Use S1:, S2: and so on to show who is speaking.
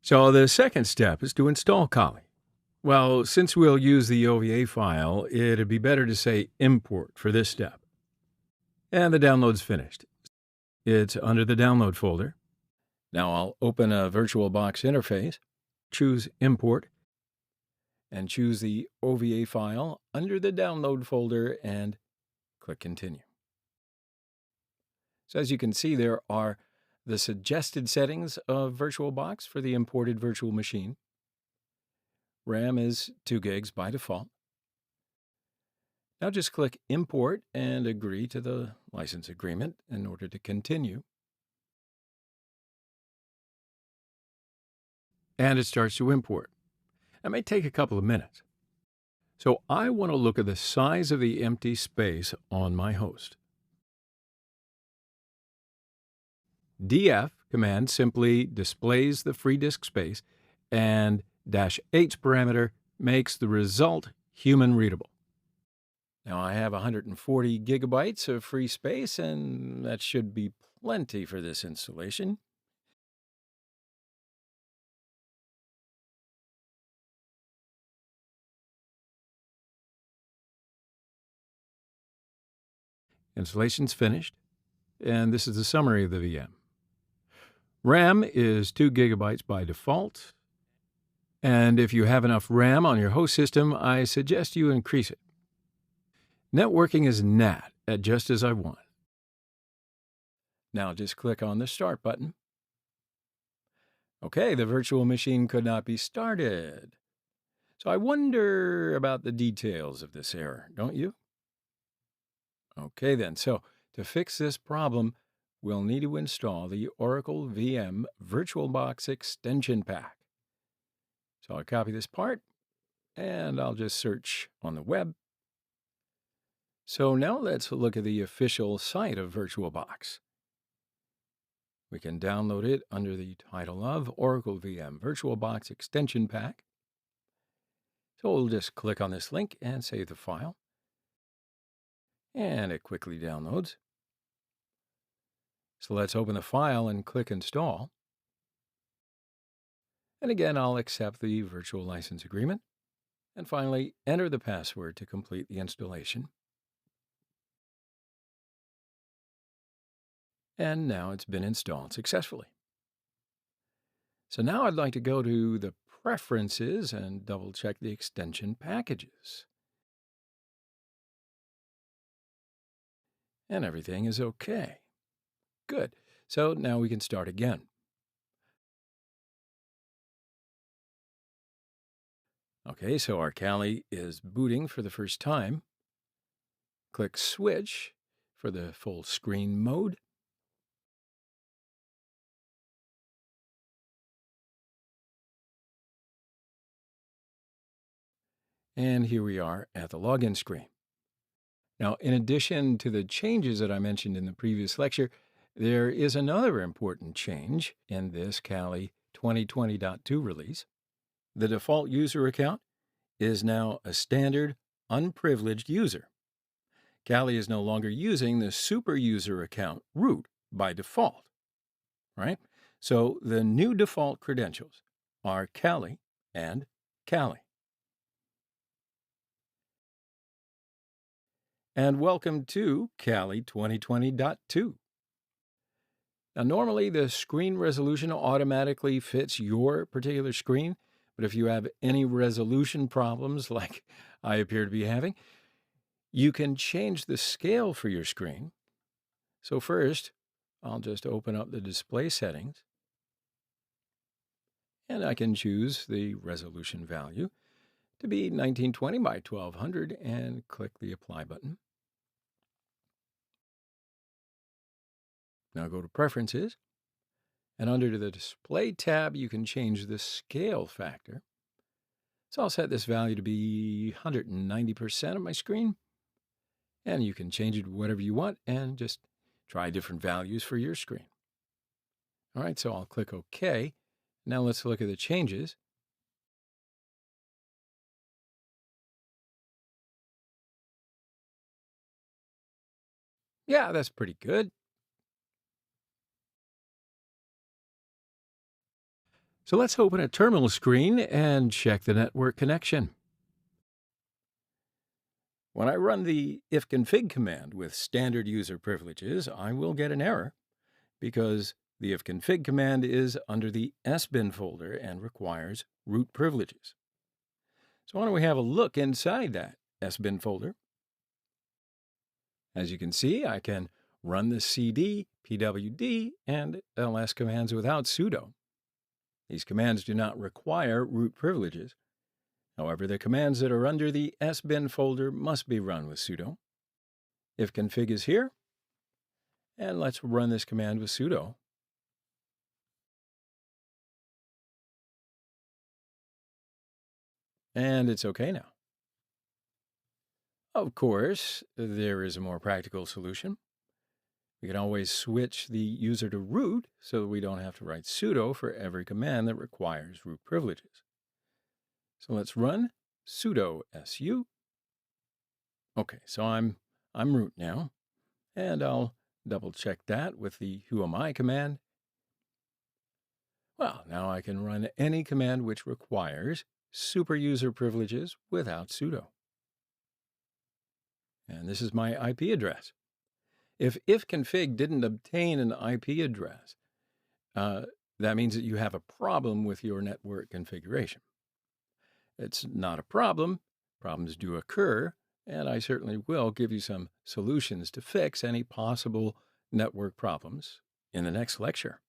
S1: So the second step is to install Kali. Well, since we'll use the OVA file, it'd be better to say import for this step. And the download's finished. It's under the download folder. Now I'll open a VirtualBox interface, choose import, and choose the OVA file under the download folder and click continue. So as you can see, there are the suggested settings of VirtualBox for the imported virtual machine. RAM is 2 gigs by default. Now just click Import and agree to the license agreement in order to continue. And it starts to import. It may take a couple of minutes. So I want to look at the size of the empty space on my host. df command simply displays the free disk space, and -h parameter makes the result human readable. Now I have 140 gigabytes of free space, and that should be plenty for this installation. Installation's finished, and this is the summary of the VM. RAM is 2 gigabytes by default, and if you have enough RAM on your host system, I suggest you increase it. Networking is NAT at just as I want. Now just click on the Start button. Okay, the virtual machine could not be started. So I wonder about the details of this error, don't you? Okay then, so to fix this problem, we'll need to install the Oracle VM VirtualBox extension pack. So I'll copy this part, and I'll just search on the web. So now let's look at the official site of VirtualBox. We can download it under the title of Oracle VM VirtualBox extension pack. So we'll just click on this link and save the file. And it quickly downloads. So let's open the file and click Install. And again, I'll accept the virtual license agreement. And finally, enter the password to complete the installation. And now it's been installed successfully. So now I'd like to go to the Preferences and double check the extension packages. And everything is okay. Good. So now we can start again. Okay, so our Kali is booting for the first time. Click Switch for the full screen mode. And here we are at the login screen. Now, in addition to the changes that I mentioned in the previous lecture, there is another important change in this Kali 2020.2 release. The default user account is now a standard unprivileged user. Kali is no longer using the super user account root by default, right? So the new default credentials are Kali and Kali. And welcome to Kali 2020.2. Now, normally the screen resolution automatically fits your particular screen, but if you have any resolution problems like I appear to be having, you can change the scale for your screen. So first, I'll just open up the display settings, and I can choose the resolution value to be 1920 by 1200 and click the Apply button. Now go to Preferences, and under the Display tab, you can change the scale factor. So I'll set this value to be 190% of my screen, and you can change it to whatever you want and just try different values for your screen. All right, so I'll click OK. Now let's look at the changes. Yeah, that's pretty good. So let's open a terminal screen and check the network connection. When I run the ifconfig command with standard user privileges, I will get an error because the ifconfig command is under the sbin folder and requires root privileges. So why don't we have a look inside that sbin folder? As you can see, I can run the cd, pwd, and ls commands without sudo. These commands do not require root privileges. However, the commands that are under the sbin folder must be run with sudo. Ifconfig is here, and let's run this command with sudo. And it's okay now. Of course, there is a more practical solution. We can always switch the user to root so that we don't have to write sudo for every command that requires root privileges. So let's run sudo su. Okay, so I'm root now, and I'll double check that with the whoami command. Well, now I can run any command which requires super user privileges without sudo. And this is my IP address. If ifconfig didn't obtain an IP address, that means that you have a problem with your network configuration. It's not a problem. Problems do occur, and I certainly will give you some solutions to fix any possible network problems in the next lecture.